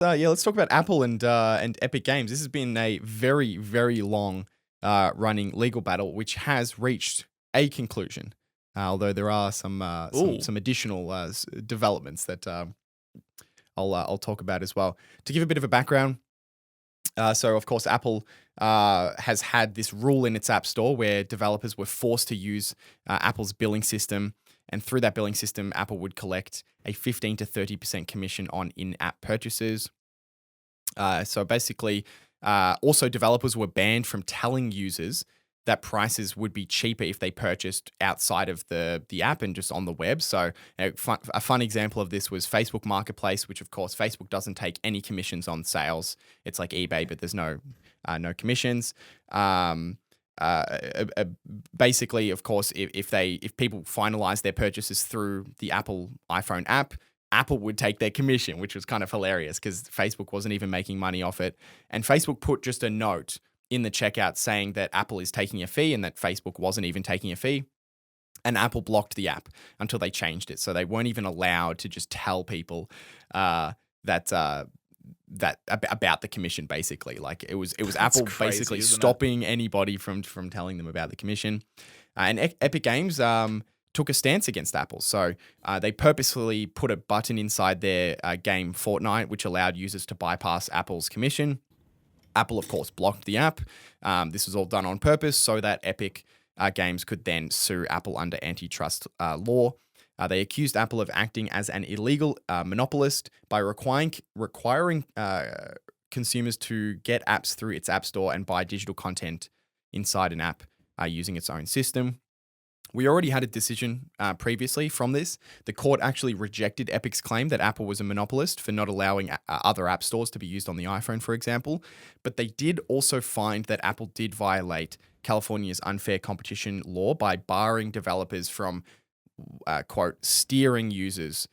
Yeah, let's talk about Apple and Epic Games. This has been a very, very long running legal battle, which has reached a conclusion. Although there are Ooh. some additional developments that I'll talk about as well. To give a bit of a background, so of course Apple has had this rule in its App Store where developers were forced to use Apple's billing system, and through that billing system, Apple would collect a 15 to 30% commission on in-app purchases. So basically, also developers were banned from telling users that prices would be cheaper if they purchased outside of the app and just on the web. So a fun example of this was Facebook Marketplace, which of course Facebook doesn't take any commissions on sales. It's like eBay, but there's no commissions. Basically, of course, if people finalize their purchases through the Apple iPhone app, Apple would take their commission, which was kind of hilarious because Facebook wasn't even making money off it. And Facebook put just a note in the checkout saying that Apple is taking a fee and that Facebook wasn't even taking a fee. And Apple blocked the app until they changed it. So they weren't even allowed to just tell people that about the commission, basically. Like it was Apple crazy, basically isn't it? stopping anybody from telling them about the commission. And Epic Games took a stance against Apple. So they purposefully put a button inside their game Fortnite, which allowed users to bypass Apple's commission. Apple, of course, blocked the app. This was all done on purpose so that Epic Games could then sue Apple under antitrust law. They accused Apple of acting as an illegal monopolist by requiring consumers to get apps through its app store and buy digital content inside an app using its own system. We already had a decision previously from this. The court actually rejected Epic's claim that Apple was a monopolist for not allowing other app stores to be used on the iPhone, for example. But they did also find that Apple did violate California's unfair competition law by barring developers from, quote, steering users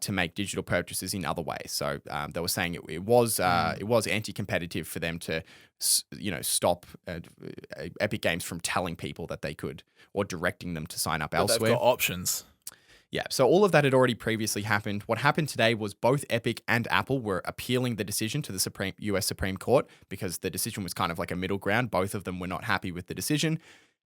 to make digital purchases in other ways. So they were saying it was anti-competitive for them to, stop Epic Games from telling people that they could or directing them to sign up elsewhere. They've got options. Yeah, so all of that had already previously happened. What happened today was both Epic and Apple were appealing the decision to the US Supreme Court because the decision was kind of like a middle ground. Both of them were not happy with the decision,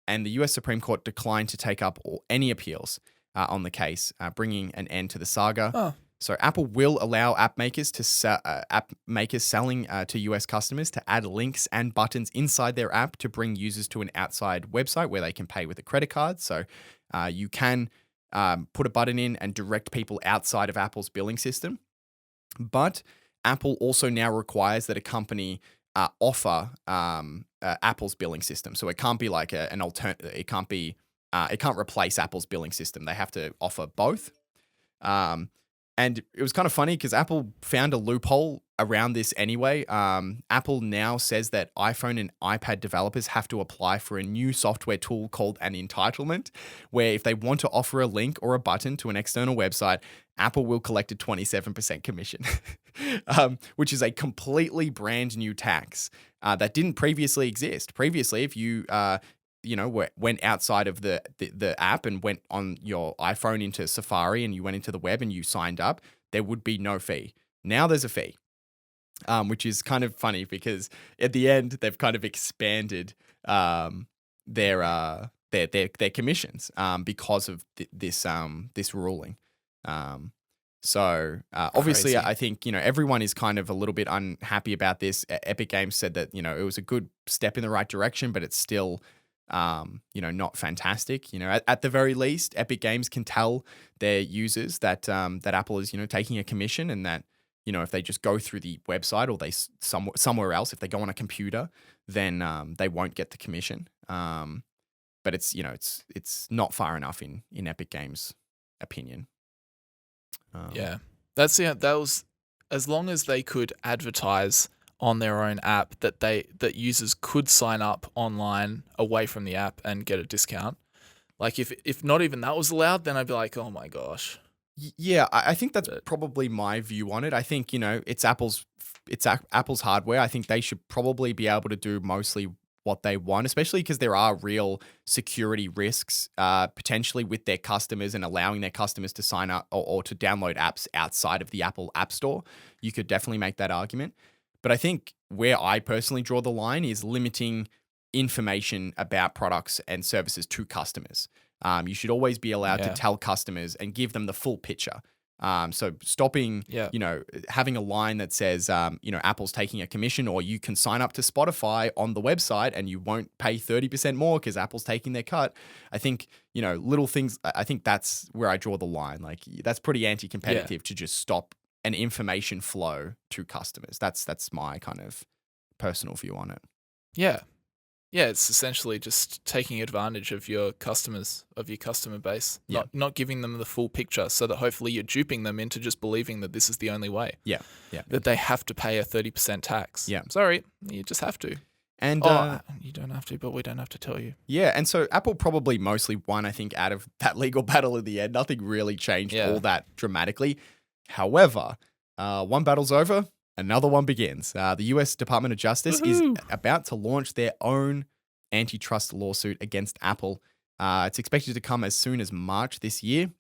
and the US Supreme Court declined to take up any appeals on the case, bringing an end to the saga. Oh. So Apple will allow app makers selling to US customers to add links and buttons inside their app to bring users to an outside website where they can pay with a credit card. So you can put a button in and direct people outside of Apple's billing system. But Apple also now requires that a company offer Apple's billing system. So it can't be like an alternative. It can't replace Apple's billing system. They have to offer both. And it was kind of funny because Apple found a loophole around this anyway. Apple now says that iPhone and iPad developers have to apply for a new software tool called an entitlement, where if they want to offer a link or a button to an external website, Apple will collect a 27% commission, which is a completely brand new tax that didn't previously exist. Previously, if you went outside of the app and went on your iPhone into Safari and you went into the web and you signed up, there would be no fee. Now there's a fee, which is kind of funny because at the end they've kind of expanded their commissions because of this ruling. So obviously, Crazy. I think everyone is kind of a little bit unhappy about this. Epic Games said that it was a good step in the right direction, but it's still not fantastic. At the very least, Epic Games can tell their users that Apple is taking a commission, and that if they just go through the website or they somewhere else, if they go on a computer, then they won't get the commission. But it's not far enough in Epic Games' opinion. Yeah, that was, as long as they could advertise on their own app that users could sign up online away from the app and get a discount. Like if not even that was allowed, then I'd be like, oh my gosh. Yeah, I think that's probably my view on it. I think it's Apple's hardware. I think they should probably be able to do mostly what they want, especially because there are real security risks potentially with their customers and allowing their customers to sign up or to download apps outside of the Apple App Store. You could definitely make that argument. But I think where I personally draw the line is limiting information about products and services to customers. You should always be allowed to tell customers and give them the full picture. So stopping, having a line that says, Apple's taking a commission, or you can sign up to Spotify on the website and you won't pay 30% more because Apple's taking their cut. I think, little things, I think that's where I draw the line. Like, that's pretty anti-competitive to just stop an information flow to customers. That's my kind of personal view on it. Yeah. Yeah, it's essentially just taking advantage of your customers, of your customer base, not giving them the full picture, so that hopefully you're duping them into just believing that this is the only way. Yeah. That they have to pay a 30% tax. Yeah. Sorry, you just have to. And you don't have to, but we don't have to tell you. Yeah, and so Apple probably mostly won, I think, out of that legal battle in the end. Nothing really changed all that dramatically. However, one battle's over. Another one begins. The U.S. Department of Justice is about to launch their own antitrust lawsuit against Apple. It's expected to come as soon as March this year.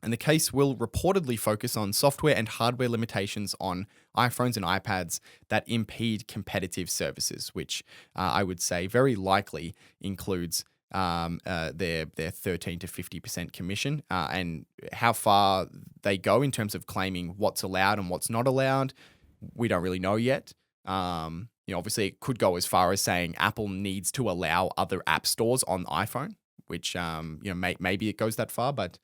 And the case will reportedly focus on software and hardware limitations on iPhones and iPads that impede competitive services, which I would say very likely includes their 13 to 50% commission, and how far they go in terms of claiming what's allowed and what's not allowed. We don't really know yet. Obviously it could go as far as saying Apple needs to allow other app stores on iPhone, which, maybe it goes that far, but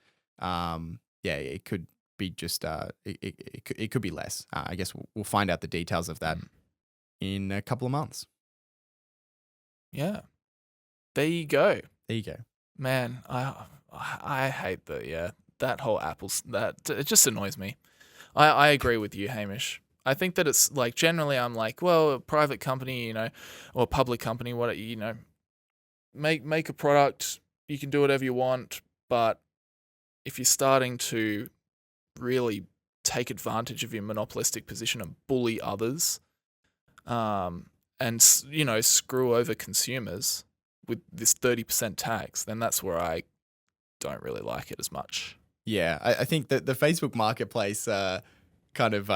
it could be just, it could be less. I guess we'll find out the details of that in a couple of months. Yeah. There you go. Man, I hate that whole Apple's, it just annoys me. I agree with you, Hamish. I think that it's like, generally I'm like, well, a private company, or a public company, make a product, you can do whatever you want, but if you're starting to really take advantage of your monopolistic position and bully others, and screw over consumers with this 30% tax, then that's where I don't really like it as much. Yeah, I think that the Facebook Marketplace kind of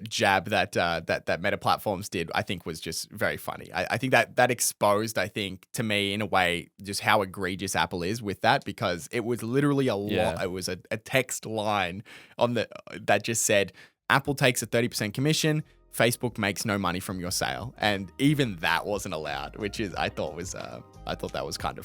jab that Meta Platforms did, I think was just very funny. I think that exposed, I think, to me in a way, just how egregious Apple is with that, because it was literally it was a text line that just said, Apple takes a 30% commission, Facebook makes no money from your sale. And even that wasn't allowed, which is, I thought that was kind of